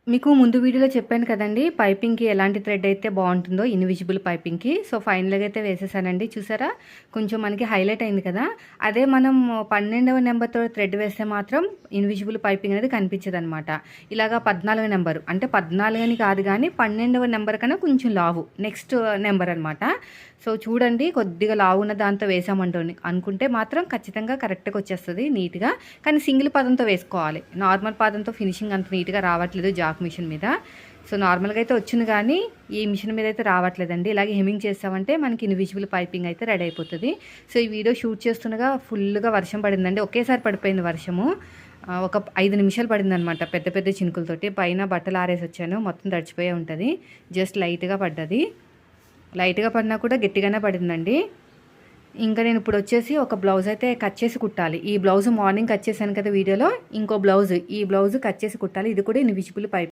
మీకు ముందు వీడియోలో చెప్పాను కదండీ! పైపింగ్‌కి ఎలాంటి థ్రెడ్ అయితే బావుంటుందో ఇన్విజిబుల్ పైపింగ్‌కి. సో, ఫైనల్‌గా అయితే వేసేసానండి. చూసారా? కొంచెం మనకి హైలైట్ అయింది కదా! అదే మనం 12వ నెంబర్‌తో థ్రెడ్ వేస్తే మాత్రం ఇన్విజిబుల్ పైపింగ్ అనేది కనిపించదనమాట. ఇలాగా 14 నెంబరు అంటే 14 అని కాదు గానీ 12వ నెంబర్ కన్నా కొంచెం లావు నెక్స్ట్ నెంబర్ అనమాట. సో, చూడండి కొద్దిగా లావున్న దాంతో వేసామంటోని అనుకుంటే మాత్రం ఖచ్చితంగా కరెక్ట్‌గా వచ్చేస్తది నీట్‌గా. కానీ సింగిల్ పాదంతో వేసుకోవాలి. నార్మల్ పాదంతో ఫినిషింగ్ అంత నీట్‌గా రావట్లేదు జాక్ మిషన్ మీద. సో, నార్మల్‌గా అయితే వచ్చింది కానీ ఈ మిషన్ మీద అయితే రావట్లేదండి. ఇలాగే హెమ్మింగ్ చేసామంటే మనకి ఇన్విజిబుల్ పైపింగ్ అయితే రెడీ అయిపోతది. సో, ఈ వీడియో షూట్ చేస్తుండగా ఫుల్‌గా వర్షం పడిందండి. ఒకేసారి పడిపోయింది వర్షము. ఒక 5 నిమిషాలు పడిందనమాట పెద్ద పెద్ద చినుకులతోటి. పైన బట్టలు ఆరేసొచ్చాను. మొత్తం తడిచిపోయే ఉంటది. జస్ట్ లైట్‌గా పడ్డది. లైట్‌గా పడినా కూడా గట్టిగానే పడిందండి. ఇంకా నేను ఇప్పుడు వచ్చేసి ఒక బ్లౌజ్ అయితే కట్ చేసి కుట్టాలి. ఈ బ్లౌజ్ మార్నింగ్ కట్ చేశాను కదా వీడియోలో. ఇంకో బ్లౌజ్ ఈ బ్లౌజ్ కట్ చేసి కుట్టాలి. ఇది కూడా ఇన్విజిబుల్ పైప్